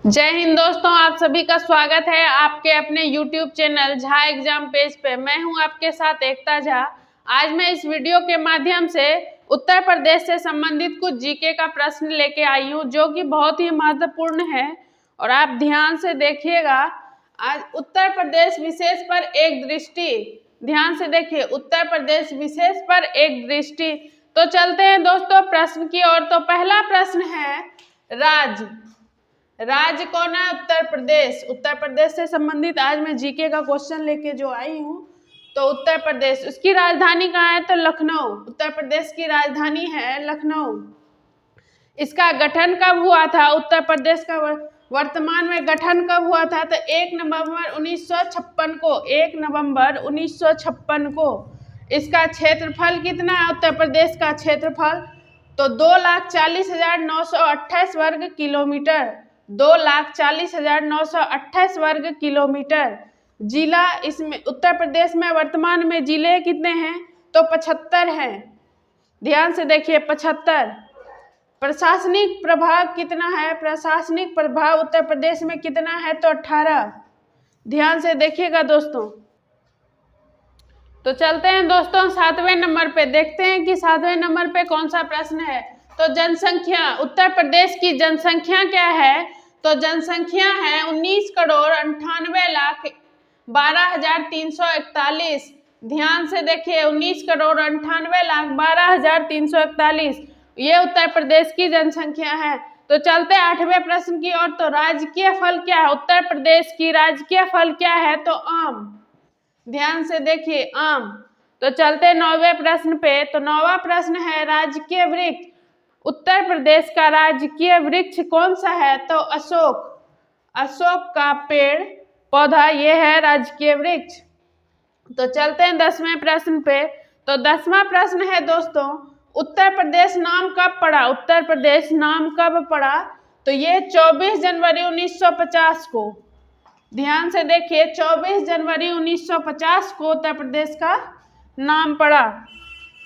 जय हिंद दोस्तों, आप सभी का स्वागत है आपके अपने YouTube channel Jha exam page पे। मैं हूं आपके साथ एकता झा। आज मैं इस वीडियो के माध्यम से उत्तर प्रदेश से संबंधित कुछ जीके का प्रश्न लेके आई हूं, जो कि बहुत ही महत्वपूर्ण है और आप ध्यान से देखिएगा। आज उत्तर प्रदेश विशेष पर एक दृष्टि, ध्यान से देखिए, उत्तर प्रदेश विशेष पर एक दृष्टि। तो चलते हैं दोस्तों प्रश्न की ओर। तो पहला प्रश्न है, राज्य कौन है? उत्तर प्रदेश। उत्तर प्रदेश से संबंधित आज मैं जीके का क्वेश्चन लेके जो आई हूँ, तो उत्तर प्रदेश, उसकी राजधानी कहाँ है? तो लखनऊ। उत्तर प्रदेश की राजधानी है लखनऊ। इसका गठन कब हुआ था? उत्तर प्रदेश का वर्तमान में गठन कब हुआ था? तो 1 नवंबर 1956 को। 1 नवंबर 1956 को। इसका क्षेत्रफल कितना है? उत्तर प्रदेश का क्षेत्रफल तो 2,40,928 वर्ग किलोमीटर। 2,40,928 वर्ग किलोमीटर। जिला इसमें उत्तर प्रदेश में वर्तमान में जिले कितने हैं? तो 75 हैं। ध्यान से देखिए, 75। प्रशासनिक प्रभाग कितना है? प्रशासनिक प्रभाग उत्तर प्रदेश में कितना है? तो 18। ध्यान से देखिएगा दोस्तों। तो चलते हैं दोस्तों 7वें नंबर पे, देखते हैं कि 7वें नंबर पे कौन सा प्रश्न है। तो जनसंख्या, उत्तर प्रदेश की जनसंख्या क्या है? तो जनसंख्या है 19,98,12,341। ध्यान से देखिए, 19,98,12,341 ये उत्तर प्रदेश की जनसंख्या है। तो चलते 8वें प्रश्न की ओर। तो राजकीय फल क्या है? उत्तर प्रदेश की राजकीय फल क्या है? तो आम। ध्यान से देखिए, आम। तो चलते 9वें प्रश्न पे। तो 9वां प्रश्न है, राजकीय वृक्ष। उत्तर प्रदेश का राजकीय वृक्ष कौन सा है? तो अशोक। अशोक का पेड़ पौधा ये है राजकीय वृक्ष। तो चलते हैं 10वें प्रश्न पे। तो 10वां प्रश्न है दोस्तों, उत्तर प्रदेश नाम कब पड़ा? उत्तर प्रदेश नाम कब पड़ा? तो ये 24 जनवरी 1950 को। ध्यान से देखिए, 24 जनवरी 1950 को उत्तर प्रदेश का नाम पड़ा।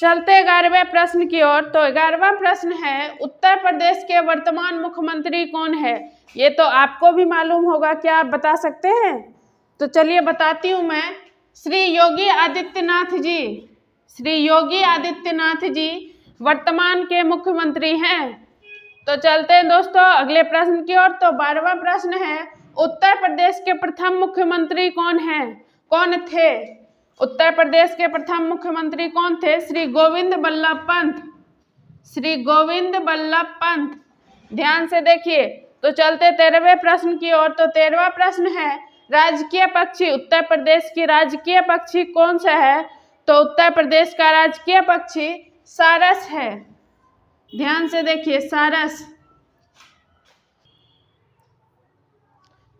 चलते 11वें प्रश्न की ओर। तो 11वां प्रश्न है, उत्तर प्रदेश के वर्तमान मुख्यमंत्री कौन है? ये तो आपको भी मालूम होगा, क्या आप बता सकते हैं? तो चलिए बताती हूँ मैं। श्री योगी आदित्यनाथ जी। श्री योगी आदित्यनाथ जी वर्तमान के मुख्यमंत्री हैं। तो चलते हैं दोस्तों अगले प्रश्न की ओर। तो 12वां प्रश्न है, उत्तर प्रदेश के प्रथम मुख्यमंत्री कौन है? कौन थे? उत्तर प्रदेश के प्रथम मुख्यमंत्री कौन थे? श्री गोविंद बल्लभ पंत। श्री गोविंद बल्लभ पंत। ध्यान से देखिए। तो चलते 13वें प्रश्न की ओर। तो 13वां प्रश्न है, राजकीय पक्षी। उत्तर प्रदेश की राजकीय पक्षी कौन सा है? तो उत्तर प्रदेश का राजकीय पक्षी सारस है। ध्यान से देखिए, सारस।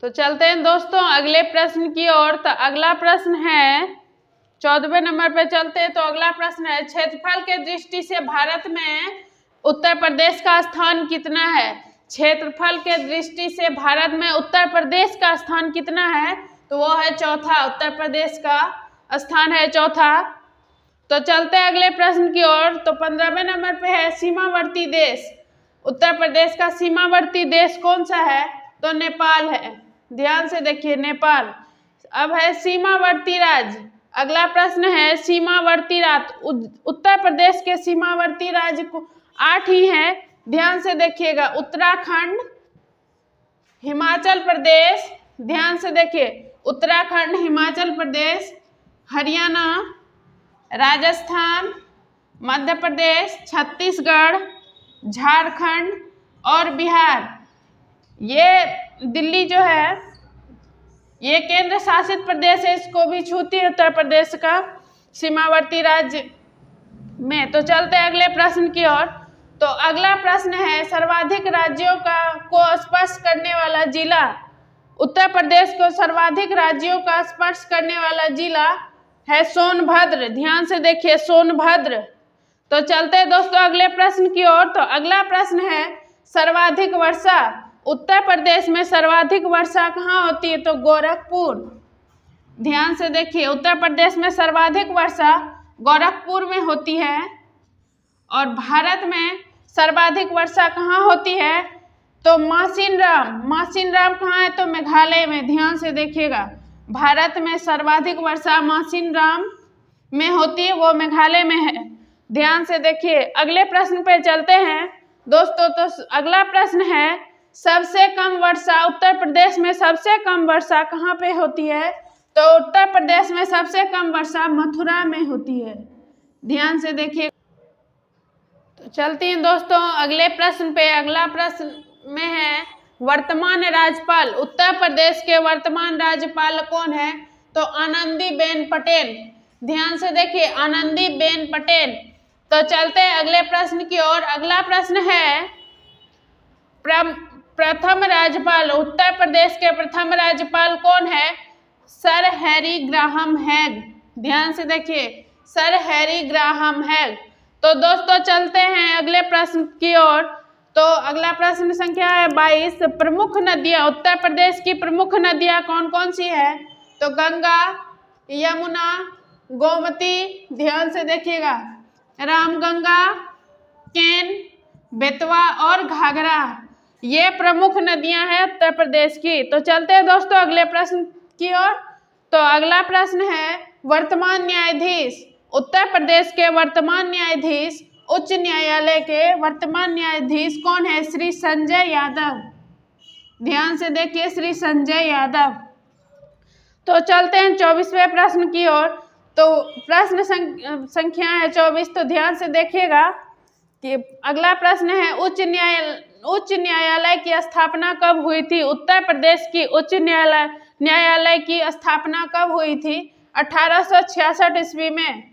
तो चलते हैं दोस्तों अगले प्रश्न की ओर। तो अगला प्रश्न है 14वें नंबर पे चलते हैं। तो अगला प्रश्न है, क्षेत्रफल के दृष्टि से भारत में उत्तर प्रदेश का स्थान कितना है? क्षेत्रफल के दृष्टि से भारत में उत्तर प्रदेश का स्थान कितना है? तो वो है चौथा। उत्तर प्रदेश का स्थान है चौथा। तो चलते हैं अगले प्रश्न की ओर। तो 15वें नंबर पे है, सीमावर्ती देश। उत्तर प्रदेश का सीमावर्ती देश कौन सा है? तो नेपाल है। ध्यान से देखिए, नेपाल। अब है सीमावर्ती राज्य। अगला प्रश्न है, सीमावर्ती राज्य। उत्तर प्रदेश के सीमावर्ती राज्य को 8 ही हैं। ध्यान से देखिएगा, उत्तराखंड, हिमाचल प्रदेश, ध्यान से देखिए, उत्तराखंड, हिमाचल प्रदेश, हरियाणा, राजस्थान, मध्य प्रदेश, छत्तीसगढ़, झारखंड और बिहार। ये दिल्ली जो है ये केंद्र शासित प्रदेश है, इसको भी छूती है उत्तर प्रदेश का सीमावर्ती राज्य में। तो चलते हैं अगले प्रश्न की ओर। तो अगला प्रश्न है, सर्वाधिक राज्यों को स्पर्श करने वाला जिला। उत्तर प्रदेश को सर्वाधिक राज्यों का स्पर्श करने वाला जिला है सोनभद्र। ध्यान से देखिए, सोनभद्र। तो चलते हैं दोस्तों अगले प्रश्न की ओर। तो अगला प्रश्न है, सर्वाधिक वर्षा। उत्तर प्रदेश में सर्वाधिक वर्षा कहाँ होती है? तो गोरखपुर। ध्यान से देखिए, उत्तर प्रदेश में सर्वाधिक वर्षा गोरखपुर में होती है। और भारत में सर्वाधिक वर्षा कहाँ होती है? तो मासिन राम कहाँ है? तो मेघालय में। ध्यान से देखिएगा, भारत में सर्वाधिक वर्षा मासिन राम में होती है, वो मेघालय में है। ध्यान से देखिए, अगले प्रश्न पे चलते हैं दोस्तों। तो अगला प्रश्न है, सबसे कम वर्षा उत्तर प्रदेश में सबसे कम वर्षा कहाँ पे होती है? तो उत्तर प्रदेश में सबसे कम वर्षा मथुरा में होती है। ध्यान से देखिए। तो चलते हैं दोस्तों अगले प्रश्न पे। अगला प्रश्न में है, वर्तमान राज्यपाल उत्तर प्रदेश के वर्तमान राज्यपाल कौन है? तो आनंदीबेन पटेल। ध्यान से देखिए, आनंदीबेन पटेल। तो चलते हैं अगले प्रश्न की ओर। अगला प्रश्न है, प्रथम राज्यपाल उत्तर प्रदेश के प्रथम राज्यपाल कौन है? सर हैरी ग्राहम हैग। ध्यान से देखिए, सर हैरी ग्राहम हैग। तो दोस्तों चलते हैं अगले प्रश्न की ओर। तो अगला प्रश्न संख्या है 22। प्रमुख नदियां उत्तर प्रदेश की प्रमुख नदियां कौन कौन सी है? तो गंगा, यमुना, गोमती। ध्यान से देखिएगा, रामगंगा, केन, बेतवा और घाघरा, ये प्रमुख नदियां हैं उत्तर प्रदेश की। तो चलते हैं दोस्तों अगले प्रश्न की ओर। तो अगला प्रश्न है, वर्तमान न्यायाधीश उत्तर प्रदेश के वर्तमान न्यायाधीश, उच्च न्यायालय के वर्तमान न्यायाधीश कौन है? श्री संजय यादव। ध्यान से देखिए, श्री संजय यादव। तो चलते हैं 24वें प्रश्न की ओर। तो प्रश्न संख्या है 24। तो ध्यान से देखिएगा कि अगला प्रश्न है, उच्च न्यायालय की स्थापना कब हुई थी? उत्तर प्रदेश की उच्च न्यायालय की स्थापना कब हुई थी? 1866 ईस्वी में।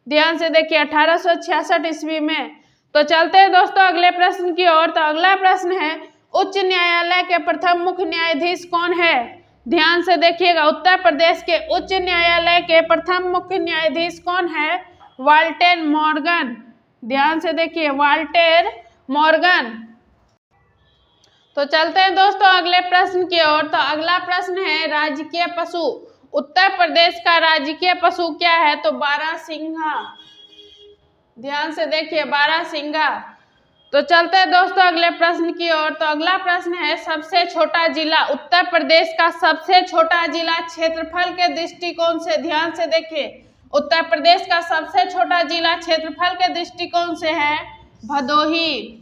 ध्यान से देखिए, 1866 ईस्वी में। तो चलते हैं दोस्तों अगले प्रश्न की ओर। तो अगला प्रश्न है, उच्च न्यायालय के प्रथम मुख्य न्यायाधीश कौन है? ध्यान से देखिएगा, उत्तर प्रदेश के उच्च न्यायालय के प्रथम मुख्य न्यायाधीश कौन है? Voltaire Morgan. ध्यान से देखिए, वाल्टेर मॉर्गन। तो चलते हैं दोस्तों अगले प्रश्न की ओर। तो अगला प्रश्न है, राजकीय पशु उत्तर प्रदेश का राजकीय पशु क्या है? तो बारहसिंघा। ध्यान से देखिए, बारहसिंघा। तो चलते हैं दोस्तों अगले प्रश्न की ओर। तो अगला प्रश्न है, सबसे छोटा जिला उत्तर प्रदेश का सबसे छोटा जिला क्षेत्रफल के दृष्टिकोण से। ध्यान से देखिए, उत्तर प्रदेश का सबसे छोटा जिला क्षेत्रफल के दृष्टिकोण से है भदोही।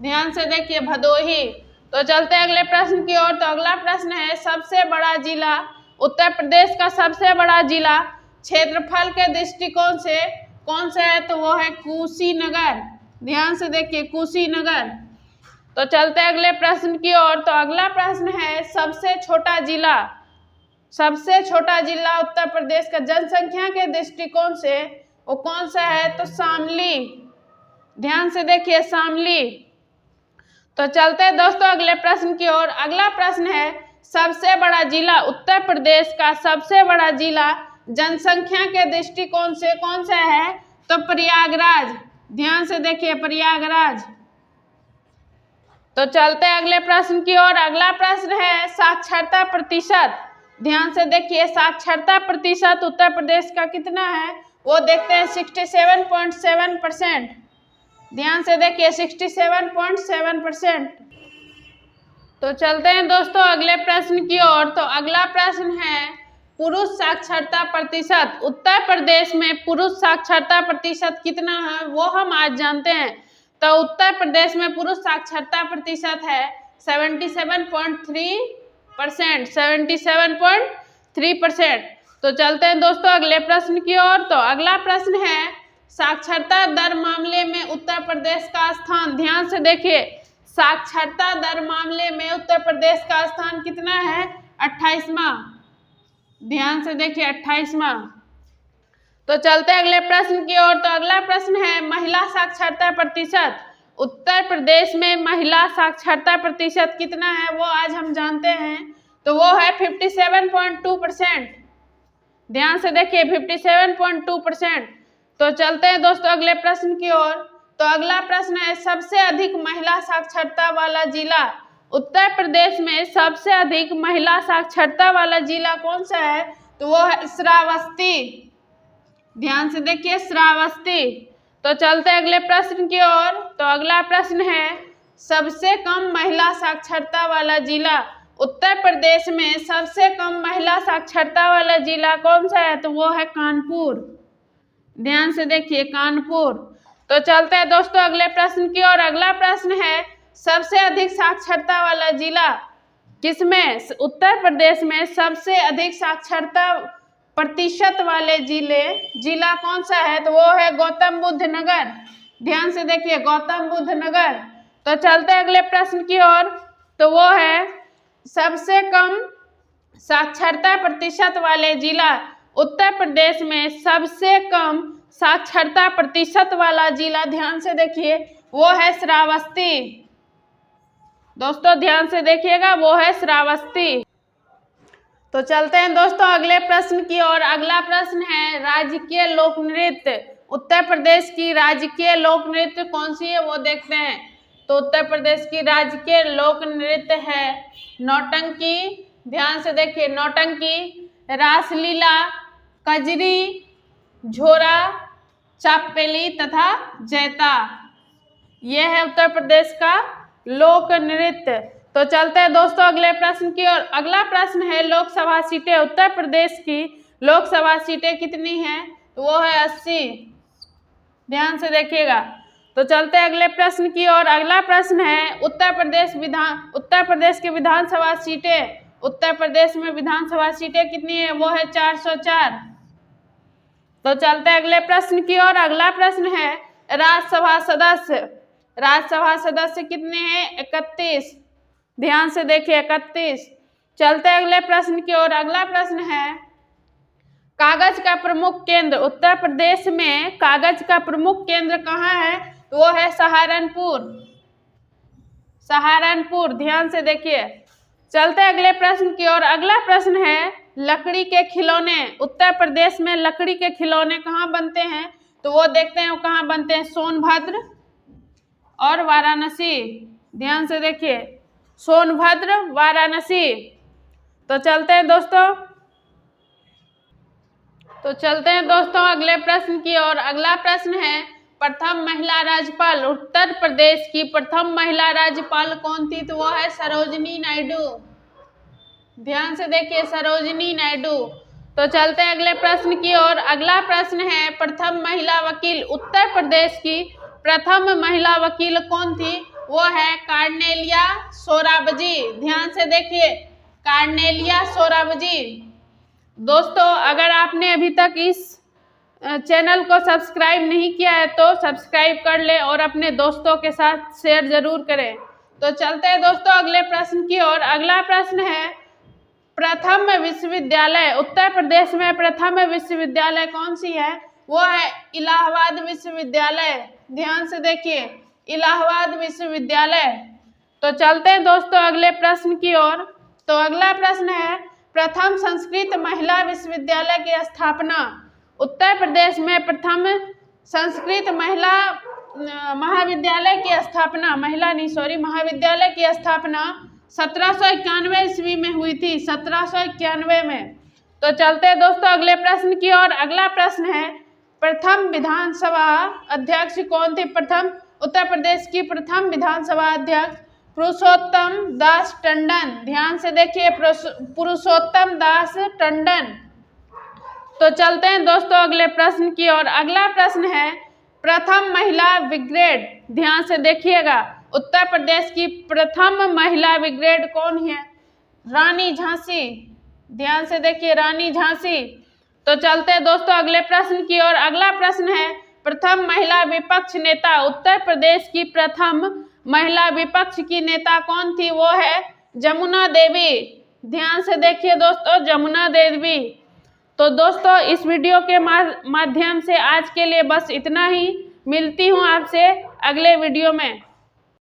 ध्यान से देखिए, भदोही। तो चलते हैं अगले प्रश्न की ओर। तो अगला प्रश्न है, सबसे बड़ा जिला उत्तर प्रदेश का सबसे बड़ा जिला क्षेत्रफल के दृष्टिकोण से कौन सा है? तो वो है कुशीनगर। ध्यान से देखिए, कुशीनगर। तो चलते हैं अगले प्रश्न की ओर। तो अगला प्रश्न है, सबसे छोटा जिला उत्तर प्रदेश का जनसंख्या के दृष्टिकोण से वो कौन सा है? तो शामली। ध्यान से देखिए, शामली। तो चलते हैं दोस्तों अगले प्रश्न की ओर। अगला प्रश्न है, सबसे बड़ा जिला उत्तर प्रदेश का सबसे बड़ा जिला जनसंख्या के दृष्टिकोण से कौन सा है? तो प्रयागराज। ध्यान से देखिए, प्रयागराज। तो चलते हैं अगले प्रश्न की ओर। अगला प्रश्न है, साक्षरता प्रतिशत। ध्यान से देखिए, साक्षरता प्रतिशत उत्तर प्रदेश का कितना है? वो देखते हैं 67.7%। ध्यान से देखिए, 67.7%। तो चलते हैं दोस्तों अगले प्रश्न की ओर। तो अगला प्रश्न है, पुरुष साक्षरता प्रतिशत उत्तर प्रदेश में पुरुष साक्षरता प्रतिशत कितना है? वो हम आज जानते हैं। तो उत्तर प्रदेश में पुरुष साक्षरता प्रतिशत है 77.3%। 77.3%। तो चलते हैं दोस्तों अगले प्रश्न की ओर। तो अगला प्रश्न है, साक्षरता दर मामले में उत्तर प्रदेश का स्थान। ध्यान से देखिए, साक्षरता दर मामले में उत्तर प्रदेश का स्थान कितना है? 28वां। ध्यान से देखिए, 28वां। तो चलते हैं अगले प्रश्न की ओर। तो अगला प्रश्न है, महिला साक्षरता प्रतिशत उत्तर प्रदेश में महिला साक्षरता प्रतिशत कितना है? वो आज हम जानते हैं। तो वो है 57.2%। ध्यान से देखिए, 57.2%। तो चलते हैं दोस्तों अगले प्रश्न की ओर। तो अगला प्रश्न है, सबसे अधिक महिला साक्षरता वाला जिला उत्तर प्रदेश में सबसे अधिक महिला साक्षरता वाला जिला कौन सा है? तो वो है श्रावस्ती। ध्यान से देखिए, श्रावस्ती। तो चलते हैं अगले प्रश्न की ओर। तो अगला प्रश्न है, सबसे कम महिला साक्षरता वाला जिला। उत्तर प्रदेश में सबसे कम महिला साक्षरता वाला जिला कौन सा है? तो वो है कानपुर। ध्यान से देखिए, कानपुर। तो चलते हैं दोस्तों अगले प्रश्न की ओर। अगला प्रश्न है, सबसे अधिक साक्षरता वाला जिला किसमें? उत्तर प्रदेश में सबसे अधिक साक्षरता प्रतिशत वाले जिला कौन सा है? तो वो है गौतम बुद्ध नगर। ध्यान से देखिए, गौतम बुद्ध नगर। तो चलते हैं अगले प्रश्न की ओर। तो वो है सबसे कम साक्षरता प्रतिशत वाले जिला। उत्तर प्रदेश में सबसे कम साक्षरता प्रतिशत वाला जिला, ध्यान से देखिए, वो है श्रावस्ती। दोस्तों ध्यान से देखिएगा, वो है श्रावस्ती। तो चलते हैं दोस्तों अगले प्रश्न की ओर। अगला प्रश्न है, राजकीय लोक नृत्य। उत्तर प्रदेश की राजकीय लोक नृत्य कौन सी है वो देखते हैं। तो उत्तर प्रदेश की राजकीय लोक नृत्य है नौटंकी। ध्यान से देखिए, नौटंकी, रासलीला, कजरी, झोरा, चापेली तथा जैता। यह है उत्तर प्रदेश का लोक नृत्य। तो चलते हैं दोस्तों अगले प्रश्न की ओर। अगला प्रश्न है, लोकसभा सीटें। उत्तर प्रदेश की लोकसभा सीटें कितनी हैं? तो वो है 80। ध्यान से देखिएगा। तो चलते हैं अगले प्रश्न की ओर। अगला प्रश्न है, उत्तर प्रदेश की विधानसभा सीटें। उत्तर प्रदेश में विधानसभा सीटें कितनी है? वो है 404। तो चलते हैं अगले प्रश्न की ओर। अगला प्रश्न है, राज्यसभा सदस्य। राज्यसभा सदस्य कितने हैं? 31। ध्यान से देखिए, 31। चलते हैं अगले प्रश्न की ओर। अगला प्रश्न है, कागज का प्रमुख केंद्र। उत्तर प्रदेश में कागज का प्रमुख केंद्र कहाँ है? तो वो है सहारनपुर। सहारनपुर, ध्यान से देखिए। चलते हैं अगले प्रश्न की ओर। अगला प्रश्न है, लकड़ी के खिलौने। उत्तर प्रदेश में लकड़ी के खिलौने कहाँ बनते हैं? तो वो देखते हैं वो कहाँ बनते हैं, सोनभद्र और वाराणसी। ध्यान से देखिए, सोनभद्र, वाराणसी। तो चलते हैं दोस्तों अगले प्रश्न की ओर। अगला प्रश्न है, प्रथम महिला राज्यपाल। उत्तर प्रदेश की प्रथम महिला राज्यपाल कौन थी? तो वो है सरोजिनी नायडू। ध्यान से देखिए, सरोजिनी नायडू। तो चलते हैं अगले प्रश्न की ओर। अगला प्रश्न है, प्रथम महिला वकील। उत्तर प्रदेश की प्रथम महिला वकील कौन थी? वो है कार्नेलिया सोराबजी। ध्यान से देखिए, कार्नेलिया सोराबजी। दोस्तों अगर आपने अभी तक इस चैनल को सब्सक्राइब नहीं किया है तो सब्सक्राइब कर ले और अपने दोस्तों के साथ शेयर जरूर करें। तो चलते हैं दोस्तों अगले प्रश्न की ओर। अगला प्रश्न है, प्रथम विश्वविद्यालय। उत्तर प्रदेश में प्रथम विश्वविद्यालय कौन सी है? वो है इलाहाबाद विश्वविद्यालय। ध्यान से देखिए, इलाहाबाद विश्वविद्यालय। तो चलते हैं दोस्तों अगले प्रश्न की ओर। तो अगला प्रश्न है, प्रथम संस्कृत महिला विश्वविद्यालय की स्थापना। उत्तर प्रदेश में प्रथम संस्कृत महिला महाविद्यालय की स्थापना, महाविद्यालय की स्थापना 1791 ईस्वी में हुई थी, 1791 में। तो चलते हैं दोस्तों अगले प्रश्न की ओर। अगला प्रश्न है, प्रथम विधानसभा अध्यक्ष कौन थे? उत्तर प्रदेश की प्रथम विधानसभा अध्यक्ष पुरुषोत्तम दास टंडन। ध्यान से देखिए, पुरुषोत्तम दास टंडन। तो चलते हैं दोस्तों अगले प्रश्न की ओर। अगला प्रश्न है, प्रथम महिला ब्रिगेड। ध्यान से देखिएगा, उत्तर प्रदेश की प्रथम महिला ब्रिगेड कौन है? रानी झांसी। ध्यान से देखिए, रानी झांसी। तो चलते हैं दोस्तों अगले प्रश्न की ओर। अगला प्रश्न है, प्रथम महिला विपक्ष नेता। उत्तर प्रदेश की प्रथम महिला विपक्ष की नेता कौन थी? वो है जमुना देवी। ध्यान से देखिए दोस्तों, जमुना देवी। तो दोस्तों इस वीडियो के माध्यम से आज के लिए बस इतना ही। मिलती हूँ आपसे अगले वीडियो में।